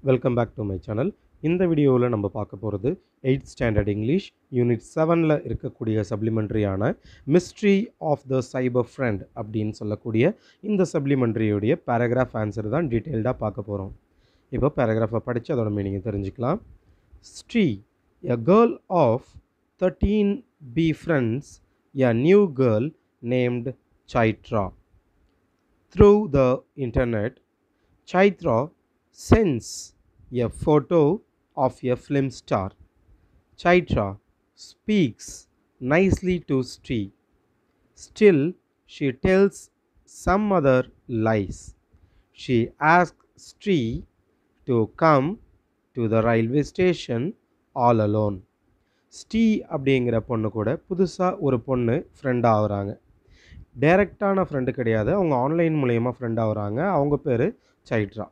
Welcome back to my channel. இந்த வீடியோவில் நம்ம பார்க்க போகிறது 8th ஸ்டாண்டர்ட் இங்கிலீஷ் யூனிட் 7ல் இருக்கக்கூடிய சப்ளிமெண்ட்ரியான mystery of the cyber friend அப்படின்னு சொல்லக்கூடிய இந்த சப்ளிமெண்ட்ரியுடைய பேராகிராஃப் ஆன்சர் தான் டீட்டெயில்டாக பார்க்க போகிறோம். இப்போ பேராகிராஃபை படித்து அதோட மீனிங்கை தெரிஞ்சுக்கலாம். Sri, a girl of 13 befriends a new girl named Chaitra. Through the internet, Chaitra sends a photo of a film star. Chaitra speaks nicely to Sri. Still, she tells some other lies. She asks Sri to come to the railway station all alone. Sri அப்படிங்கிற பொண்ணு கூட புதுசாக ஒரு பொண்ணு ஃப்ரெண்டாக ஆகுறாங்க. டைரெக்டான friend கிடையாது, அவங்க ஆன்லைன் மூலயமா ஃப்ரெண்ட் ஆகுறாங்க. அவங்க பேர் சைட்ரா.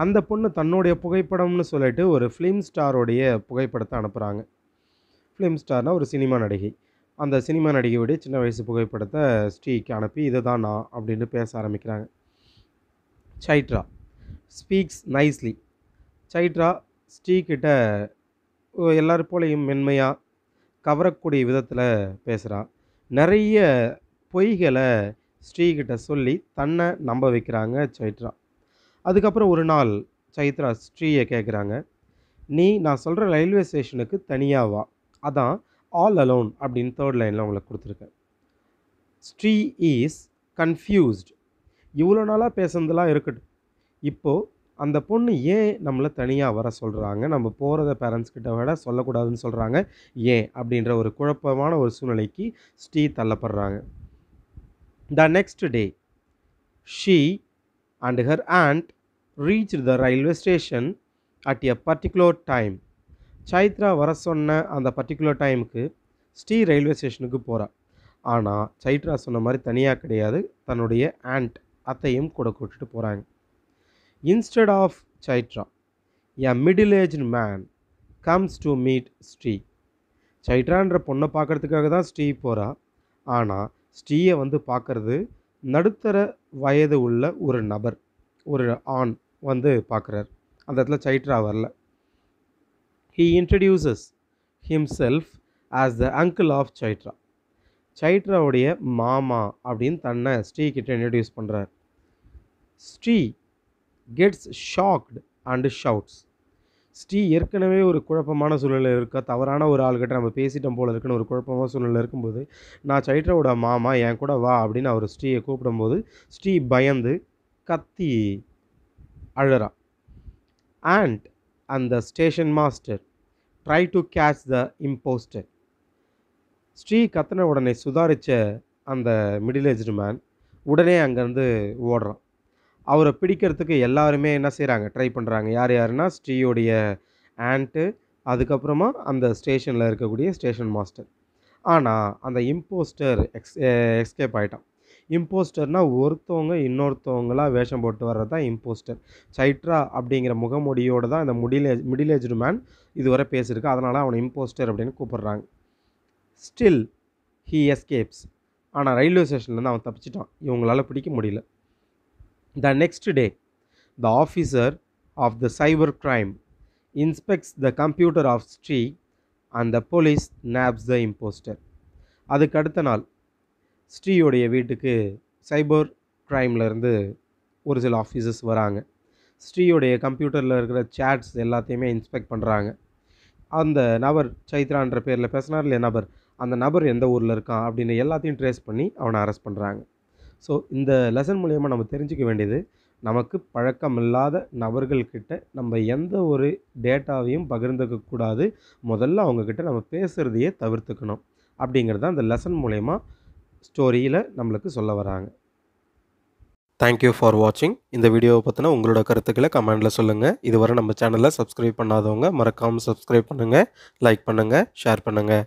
அந்த பொண்ணு தன்னுடைய புகைப்படம்னு சொல்லிட்டு ஒரு ஃபிலிம் ஸ்டாரோடைய புகைப்படத்தை அனுப்புகிறாங்க. ஃபிலிம் ஸ்டார்னால் ஒரு சினிமா நடிகை. அந்த சினிமா நடிகையுடைய சின்ன வயசு புகைப்படத்தை ஸ்ரீக்கு அனுப்பி இதை தான் நான் அப்படின்னு பேச ஆரம்பிக்கிறாங்க. சைட்ரா ஸ்பீக்ஸ் நைஸ்லி. சைட்ரா ஸ்ரீக்கிட்ட எல்லாரும் போலையும் மென்மையாக கவரக்கூடிய விதத்தில் பேசுகிறா. நிறைய பொய்களை ஸ்ரீகிட்ட சொல்லி தன்னை நம்ப வைக்கிறாங்க சைட்ரா. அதுக்கப்புறம் ஒரு நாள் சைத்ரா ஸ்ரீயை கேட்குறாங்க, நீ நான் சொல்கிற ரயில்வே ஸ்டேஷனுக்கு தனியாக வா, அதான் ஆல் அலோன் அப்படின்னு 3rd லைனில் உங்களுக்கு கொடுத்துருக்கேன். Sri is confused. இவ்வளோ நாளாக பேசுனதெல்லாம் இருக்கட்டும், இப்போது அந்த பொண்ணு ஏன் நம்மளை தனியாக வர சொல்கிறாங்க, நம்ம போகிறத பேரண்ட்ஸ்கிட்ட விட சொல்லக்கூடாதுன்னு சொல்கிறாங்க, ஏன் அப்படின்ற ஒரு குழப்பமான ஒரு சூழ்நிலைக்கு ஸ்ரீ தள்ளப்படுறாங்க. The next day she and her aunt reached the railway station at a particular time. Chaitra வர சொன்ன அந்த பர்டிகுலர் டைமுக்கு ஸ்ரீ ரயில்வே ஸ்டேஷனுக்கு போகிறா. ஆனால் சைத்ரா சொன்ன மாதிரி தனியாக கிடையாது, தன்னுடைய ஆண்ட் அத்தையும் கூட கூட்டிட்டு போகிறாங்க. Instead of Chaitra, a middle-aged man comes to meet Sri. சைத்ரான்ற பொண்ணை பார்க்குறதுக்காக தான் ஸ்ரீ போகிறா. ஆனால் ஸ்ரீயை வந்து பார்க்குறது நடுத்தர வயது உள்ள ஒரு நபர், ஒரு ஆண் வந்து பார்க்குறார். அந்த இடத்துல சைட்ரா வரல. He introduces himself as the uncle of சைட்ரா. சைட்ராவுடைய மாமா அப்படின்னு தன்னை ஸ்ரீ கிட்ட இன்ட்ரடியூஸ் பண்ணுறார். Sri gets shocked and shouts. Sri ஏற்கனவே ஒரு குழப்பமான சூழ்நிலை இருக்கா, தவறான ஒரு ஆள்கிட்ட நம்ம பேசிட்டோம் போல இருக்குன்னு ஒரு குழப்பமான சூழ்நிலை இருக்கும்போது, நான் சைட்ராவோட மாமா என் கூட வா அப்படின்னு அவர் ஸ்ரீயை கூப்பிடும்போது ஸ்ரீ பயந்து கத்தி அழறா. அண்ட் அந்த station master try to catch the impostor. Sri கத்தின உடனே சுதாரித்த அந்த மிடில் ஏஜ்டு மேன் உடனே அங்கேருந்து ஓடுறான். அவரை பிடிக்கிறதுக்கு எல்லாருமே என்ன செய்கிறாங்க, ட்ரை பண்ணுறாங்க. யார் யாருன்னா ஸ்ரீயோடைய ஆண்ட்டு, அதுக்கப்புறமா அந்த ஸ்டேஷனில் இருக்கக்கூடிய ஸ்டேஷன் மாஸ்டர். ஆனால் அந்த இம்போஸ்டர் எஸ்கேப் ஆகிட்டான். இம்போஸ்டர்னால் ஒருத்தவங்க இன்னொருத்தவங்களாக வேஷம் போட்டு வர்றது தான் இம்போஸ்டர். சைட்ரா அப்படிங்கிற முகமொழியோடு தான் இந்த மிடில் ஏஜ்டு மேன் இதுவரை பேசியிருக்கு, அதனால் அவனை இம்போஸ்டர் அப்படின்னு கூப்பிட்றாங்க. Still he escapes. ஆனால் ரயில்வே ஸ்டேஷன்லேருந்து அவன் தப்பிச்சிட்டான், இவங்களால் பிடிக்க முடியல. The next day, the officer of the cyber crime inspects the computer of Sri and the police nabs the imposter. அதுக்கு அடுத்த நாள் ஸ்ரீயோடைய வீட்டுக்கு சைபர் க்ரைம்லேருந்து ஒரு சில ஆஃபீஸர்ஸ் வராங்க. ஸ்ரீயோடைய கம்ப்யூட்டரில் இருக்கிற சேட்ஸ் எல்லாத்தையுமே இன்ஸ்பெக்ட் பண்ணுறாங்க. அந்த நபர் சைத்ரான்ற பேரில் பேசினார் இல்லையா நபர், அந்த நபர் எந்த ஊரில் இருக்கான் அப்படின்னு எல்லாத்தையும் ட்ரேஸ் பண்ணி அவனை அரெஸ்ட் பண்ணுறாங்க. ஸோ இந்த லெசன் மூலயமா நம்ம தெரிஞ்சுக்க வேண்டியது, நமக்கு பழக்கமில்லாத நபர்கள்கிட்ட நம்ம எந்த ஒரு டேட்டாவையும் பகிர்ந்துக்கக்கூடாது, முதல்ல அவங்கக்கிட்ட நம்ம பேசுகிறதையே தவிர்த்துக்கணும் அப்படிங்கிறத அந்த லெசன் மூலயமா ஸ்டோரியில் நம்மளுக்கு சொல்ல வராங்க. தேங்க்யூ ஃபார் வாட்சிங். இந்த வீடியோவை பற்றின உங்களோட கருத்துக்களை கமெண்டில் சொல்லுங்கள். இதுவரை நம்ம சேனலை சப்ஸ்கிரைப் பண்ணாதவங்க மறக்காமல் சப்ஸ்கிரைப் பண்ணுங்கள், லைக் பண்ணுங்கள், ஷேர் பண்ணுங்கள்.